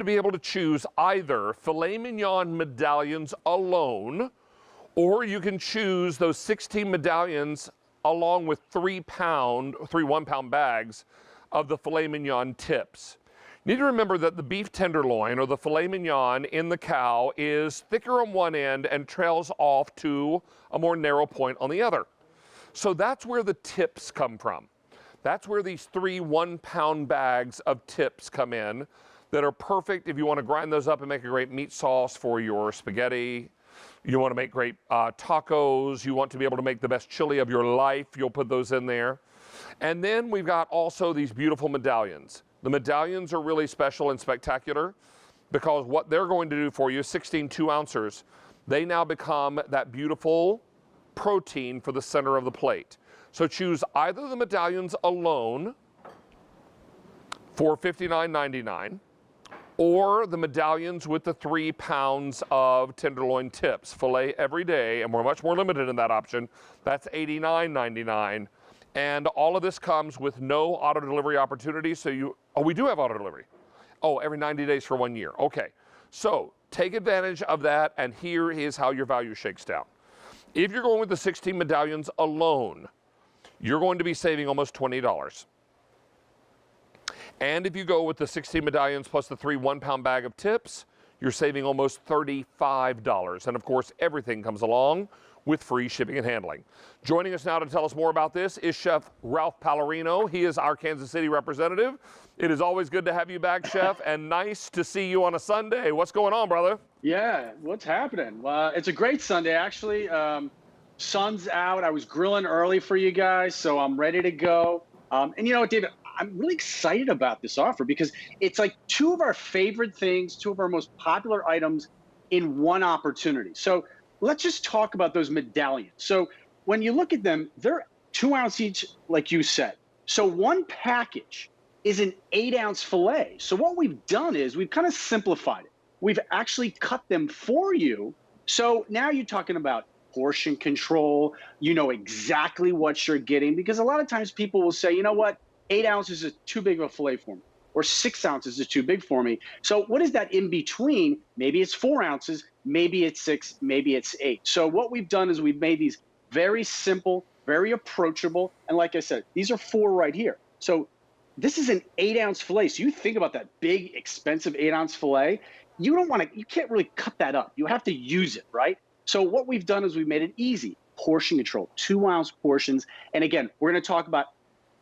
to be able to choose either filet mignon medallions alone, or you can choose those 16 medallions along with 3 1-pound bags of the filet mignon tips. You need to remember that the beef tenderloin or the filet mignon in the cow is thicker on one end and trails off to a more narrow point on the other. So that's where the tips come from. That's where these 3 1-pound bags of tips come in that are perfect if you want to grind those up and make a great meat sauce for your spaghetti. You want to make great tacos. You want to be able to make the best chili of your life. You'll put those in there. And then we've got also these beautiful medallions. The medallions are really special and spectacular because what they're going to do for you, 16 2-ounces, they now become that beautiful protein for the center of the plate. So choose either the medallions alone for $59.99 or the medallions with the 3 pounds of tenderloin tips, filet every day, and we're much more limited in that option. That's $89.99. And all of this comes with no auto delivery opportunity. So we do have auto delivery. Oh, every 90 days for 1 year. Okay. So take advantage of that, and here is how your value shakes down. If you're going with the 16 medallions alone, you're going to be saving almost $20. And if you go with the 16 medallions plus the 3 1-pound bag of tips, you're saving almost $35. And of course, everything comes along with free shipping and handling. Joining us now to tell us more about this is Chef Ralph Pallarino. He is our Kansas City representative. It is always good to have you back, Chef, and nice to see you on a Sunday. What's going on, brother? Yeah, what's happening? It's a great Sunday, actually. Sun's out. I was grilling early for you guys, so I'm ready to go. And you know what, David? I'm really excited about this offer because it's like 2 of our favorite things, 2 of our most popular items in one opportunity. So let's just talk about those medallions. So when you look at them, they're 2 ounce each, like you said. So one package is an 8-ounce filet. So what we've done is we've kind of simplified it. We've actually cut them for you. So now you're talking about portion control. You know exactly what you're getting, because a lot of times people will say, you know what, 8 ounces is too big of a filet for me, or 6 ounces is too big for me. So what is that in between? Maybe it's 4 ounces, maybe it's 6, maybe it's 8. So what we've done is we've made these very simple, very approachable. And like I said, these are 4 right here. So this is an 8-ounce filet. So you think about that big, expensive 8-ounce filet. You can't really cut that up. You have to use it, right? So what we've done is we've made it easy. Portion control, 2-ounce portions. And again, we're going to talk about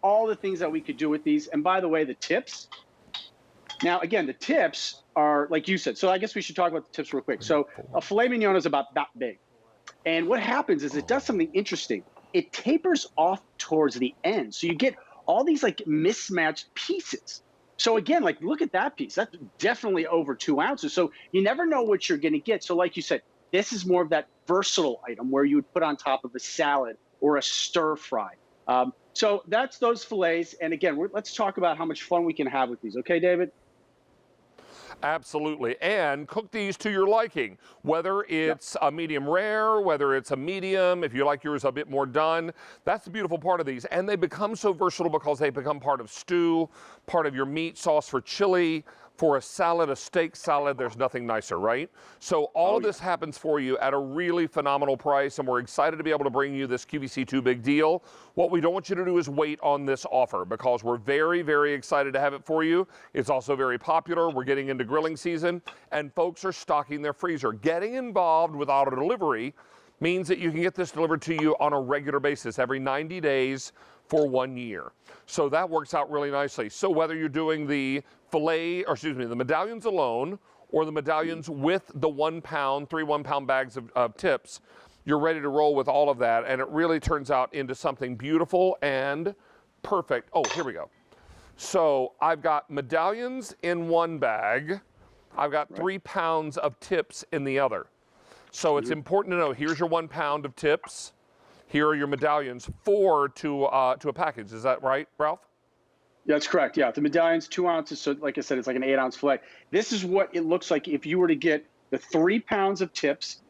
all the things that we could do with these. And by the way, the tips. Now, again, the tips are, like you said, so I guess we should talk about the tips real quick. So a filet mignon is about that big. And what happens is it does something interesting. It tapers off towards the end. So you get all these like mismatched pieces. So again, like look at that piece. That's definitely over 2 ounces. So you never know what you're going to get. So like you said, this is more of that versatile item where you would put on top of a salad or a stir fry. So that's those fillets. And again, let's talk about how much fun we can have with these. Okay, David? Absolutely. And cook these to your liking, whether it's a medium rare, whether it's a medium, if you like yours a bit more done. That's the beautiful part of these. And they become so versatile because they become part of stew, part of your meat sauce for chili, for a salad, a steak salad. There's nothing nicer, right? So all of this happens for you at a really phenomenal price, and we're excited to be able to bring you this QVC 2 big deal. What we don't want you to do is wait on this offer because we're very, very excited to have it for you. It's also very popular. We're getting into grilling season, and folks are stocking their freezer. Getting involved with auto delivery means that you can get this delivered to you on a regular basis every 90 days for 1 year. So that works out really nicely. So whether you're doing the the medallions alone or the medallions with the 1 pound, 3 1-pound bags of tips, you're ready to roll with all of that. And it really turns out into something beautiful and perfect. Oh, here we go. So I've got medallions in one bag. I've got 3 pounds of tips in the other. So it's important to know, here's your 1 pound of tips. Here are your medallions, 4 to a package. Is that right, Ralph? That's correct. Yeah, the medallions, 2 ounces. So like I said, it's like an 8-ounce filet. This is what it looks like if you were to get the 3 pounds of tips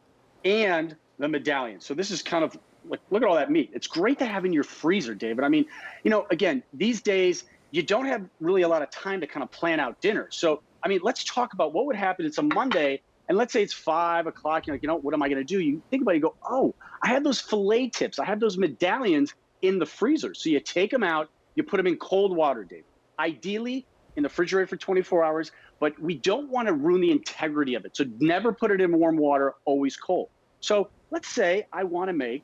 and the medallion. So this is kind of like, look at all that meat. It's great to have in your freezer, David. I mean, you know, again, these days, you don't have really a lot of time to kind of plan out dinner. So I mean, let's talk about what would happen. It's a Monday, and let's say it's 5 o'clock. You're like, what am I going to do? You think about it, you go, oh, I have those fillet tips. I have those medallions in the freezer. So you take them out, you put them in cold water, Dave. Ideally, in the refrigerator for 24 hours, but we don't want to ruin the integrity of it. So never put it in warm water, always cold. So let's say I want to make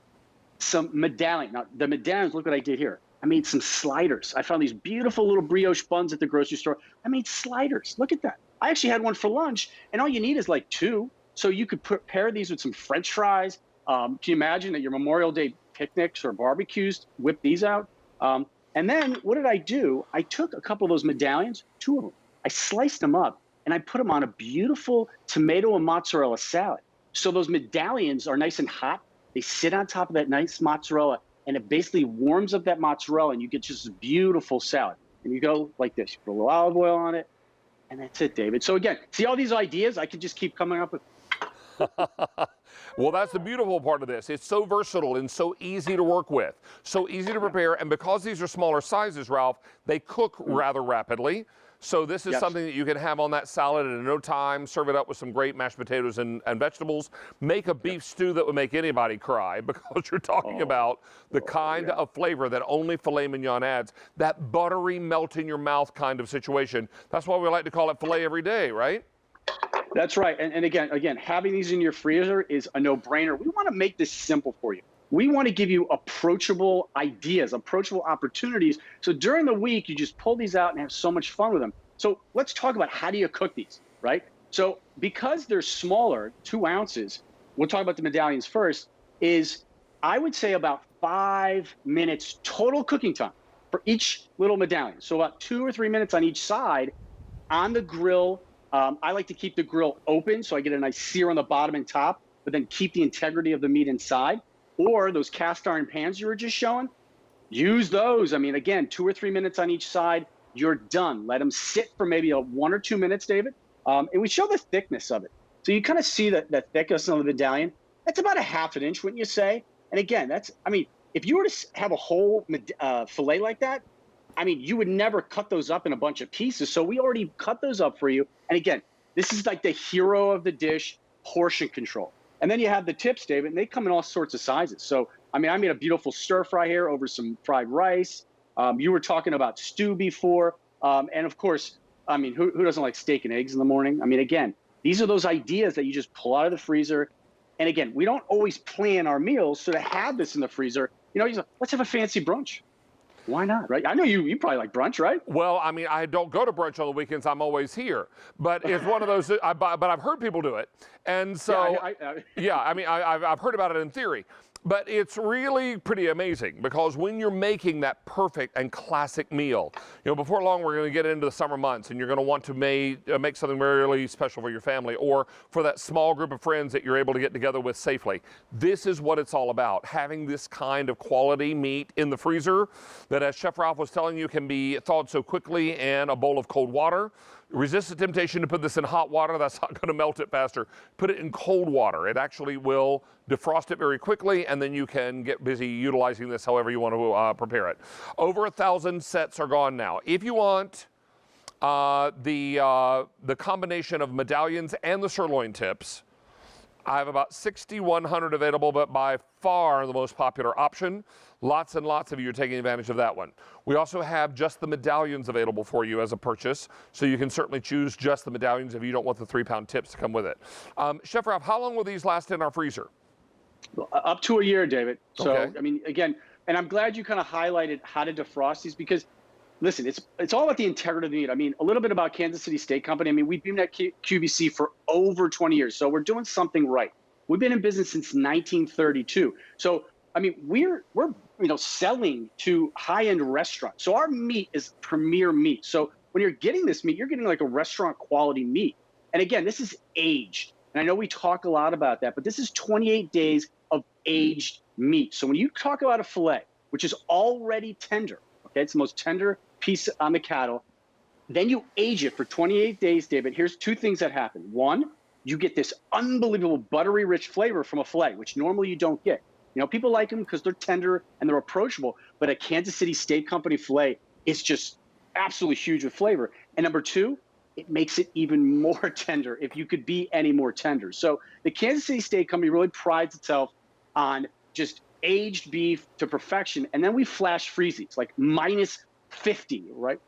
some medallion. Now, the medallions, look what I did here. I made some sliders. I found these beautiful little brioche buns at the grocery store. I made sliders. Look at that. I actually had one for lunch, and all you need is like 2. So you could pair these with some French fries. Can you imagine at your Memorial Day picnics or barbecues, whip these out? And then what did I do? I took a couple of those medallions, 2 of them. I sliced them up, and I put them on a beautiful tomato and mozzarella salad. So those medallions are nice and hot. They sit on top of that nice mozzarella, and it basically warms up that mozzarella, and you get just a beautiful salad. And you go like this. You put a little olive oil on it, and that's it, David. So again, see all these ideas? I could just keep coming up with. Well, that's the beautiful part of this. It's so versatile and so easy to work with, so easy to prepare. And because these are smaller sizes, Ralph, they cook rather rapidly. So this is something that you can have on that salad in no time. Serve it up with some great mashed potatoes and vegetables. Make a beef stew that would make anybody cry, because you're talking about the kind of flavor that only filet mignon adds. That buttery, melt in your mouth kind of situation. That's why we like to call it filet every day, right? That's right. And again, having these in your freezer is a no-brainer. We want to make this simple for you. We want to give you approachable ideas, approachable opportunities. So during the week, you just pull these out and have so much fun with them. So let's talk about how do you cook these, right? So because they're smaller, 2 ounces, we'll talk about the medallions first, is I would say about 5 minutes total cooking time for each little medallion. So about 2 or 3 minutes on each side on the grill. I like to keep the grill open so I get a nice sear on the bottom and top, but then keep the integrity of the meat inside. Or those cast iron pans you were just showing, use those. I mean, again, 2 or 3 minutes on each side, you're done. Let them sit for maybe 1 or 2 minutes, David. And we show the thickness of it. So you kind of see the thickness of the medallion. That's about a 1/2 inch, wouldn't you say? And again, if you were to have a whole fillet like that, I mean, you would never cut those up in a bunch of pieces. So we already cut those up for you. And again, this is like the hero of the dish, portion control. And then you have the tips, David, and they come in all sorts of sizes. So, I mean, I made a beautiful stir fry here over some fried rice. You were talking about stew before. And of course, I mean, who doesn't like steak and eggs in the morning? I mean, again, these are those ideas that you just pull out of the freezer. And again, we don't always plan our meals. So to have this in the freezer, let's have a fancy brunch. Why not, right? I know you probably like brunch, right? Well, I mean, I don't go to brunch on the weekends. I'm always here. But it's one of those, but I've heard people do it. And so, I've heard about it in theory. But it's really pretty amazing, because when you're making that perfect and classic meal, before long we're going to get into the summer months, and you're going to want to make something really special for your family or for that small group of friends that you're able to get together with safely. This is what it's all about, having this kind of quality meat in the freezer that, as Chef Ralph was telling you, can be thawed so quickly in a bowl of cold water. Resist the temptation to put this in hot water. That's not going to melt it faster. Put it in cold water. It actually will defrost it very quickly, and then you can get busy utilizing this however you want to prepare it. Over 1,000 sets are gone now. If you want the combination of medallions and the sirloin tips, I have about 6,100 available, but by far the most popular option. Lots and lots of you are taking advantage of that one. We also have just the medallions available for you as a purchase, so you can certainly choose just the medallions if you don't want the 3-pound tips to come with it. Chef Ralph, how long will these last in our freezer? Up to a year, David. So, Okay. I mean, again, and I'm glad you kind of highlighted how to defrost these, because listen, it's all about the integrity of the meat. I mean, a little bit about Kansas City Steak Company. I mean, we've been at QVC for over 20 years, so we're doing something right. We've been in business since 1932. So, I mean, we're selling to high-end restaurants. So our meat is premier meat. So when you're getting this meat, you're getting like a restaurant quality meat. And again, this is aged. And I know we talk a lot about that, but this is 28 days of aged meat. So when you talk about a filet, which is already tender, okay, it's the most tender piece on the cattle, then you age it for 28 days, David. Here's 2 things that happen. One, you get this unbelievable buttery rich flavor from a filet, which normally you don't get. People like them because they're tender and they're approachable, but a Kansas City Steak Company filet is just absolutely huge with flavor. And number 2, it makes it even more tender if you could be any more tender. So the Kansas City Steak Company really prides itself on just aged beef to perfection. And then we flash freeze these, like minus 50, right?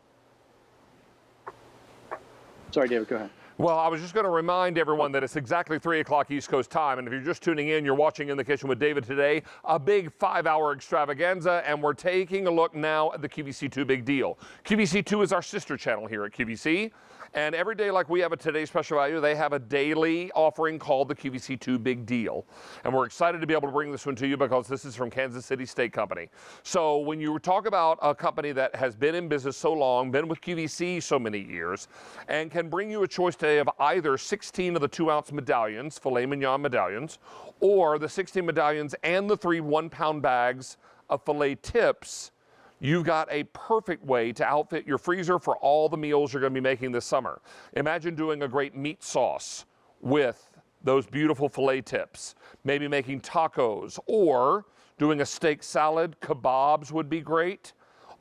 Sorry, David, go ahead. Well, I was just going to remind everyone that it's exactly 3 o'clock East Coast time. And if you're just tuning in, you're watching In the Kitchen with David today, a big 5-hour extravaganza. And we're taking a look now at the QVC2 Big Deal. QVC2 is our sister channel here at QVC. And every day, like we have a Today's Special Value, they have a daily offering called the QVC2 Big Deal. And we're excited to be able to bring this one to you because this is from Kansas City Steak Company. So when you talk about a company that has been in business so long, been with QVC so many years, and can bring you a choice today of either 16 of the 2-ounce medallions, filet mignon medallions, or the 16 medallions and the 3 1-pound bags of filet tips, you've got a perfect way to outfit your freezer for all the meals you're going to be making this summer. Imagine doing a great meat sauce with those beautiful filet tips, maybe making tacos, or doing a steak salad. Kebabs would be great.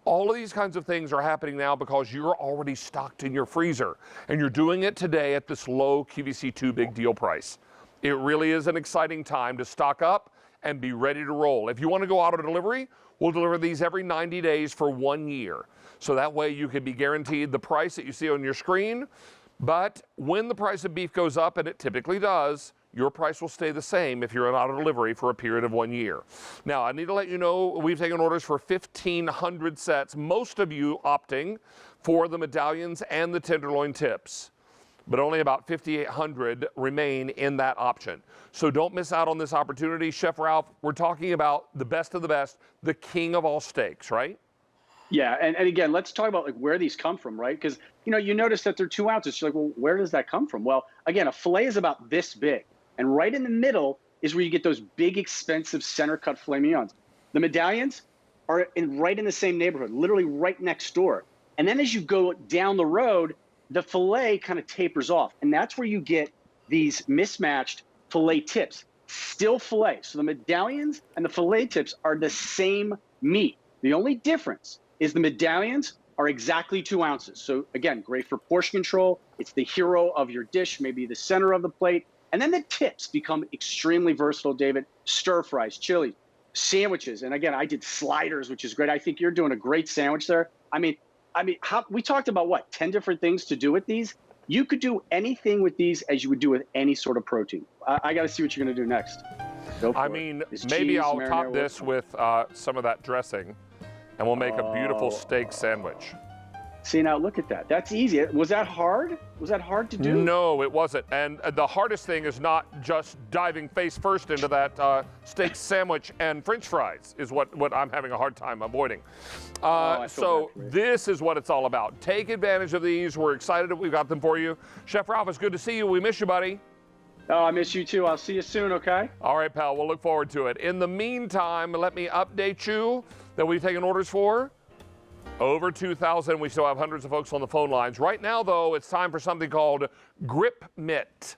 All of these kinds of things are happening now because you're already stocked in your freezer, and you're doing it today at this low QVC2 Big Deal price. It really is an exciting time to stock up and be ready to roll. If you want to go auto delivery, we'll deliver these every 90 days for 1 year. So that way you can be guaranteed the price that you see on your screen. But when the price of beef goes up, and it typically does, your price will stay the same if you're on auto delivery for a period of 1 year. Now, I need to let you know we've taken orders for 1,500 sets, most of you opting for the medallions and the tenderloin tips. But only about 5,800 remain in that option. So don't miss out on this opportunity. Chef Ralph, we're talking about the best of the best, the king of all steaks, right? Yeah, and again, let's talk about like where these come from, right? Because you notice that they're 2 ounces. You're like, well, where does that come from? Well, again, a filet is about this big, and right in the middle is where you get those big, expensive center cut filet mignons. The medallions are right in the same neighborhood, literally right next door. And then as you go down the road, the filet kind of tapers off, and that's where you get these mismatched filet tips. Still filet. So the medallions and the filet tips are the same meat. The only difference is the medallions are exactly 2 ounces. So again, great for portion control. It's the hero of your dish, maybe the center of the plate. And then the tips become extremely versatile, David. Stir fries, chili, sandwiches. And again, I did sliders, which is great. I think you're doing a great sandwich there. I mean, we talked about what, 10 different things to do with these? You could do anything with these as you would do with any sort of protein. I got to see what you're going to do next. I mean, maybe I'll top this with some of that dressing, and we'll make a beautiful steak sandwich. See, now look at that. That's easy. Was that hard? Was that hard to do? No, it wasn't. And the hardest thing is not just diving face first into that steak sandwich and French fries is what I'm having a hard time avoiding. So this is what it's all about. Take advantage of these. We're excited that we've got them for you. Chef Ralph, it's good to see you. We miss you, buddy. Oh, I miss you too. I'll see you soon, okay? All right, pal. We'll look forward to it. In the meantime, let me update you that we've taken orders for over 2,000. We still have hundreds of folks on the phone lines. Right now, though, it's time for something called Grip Mitt.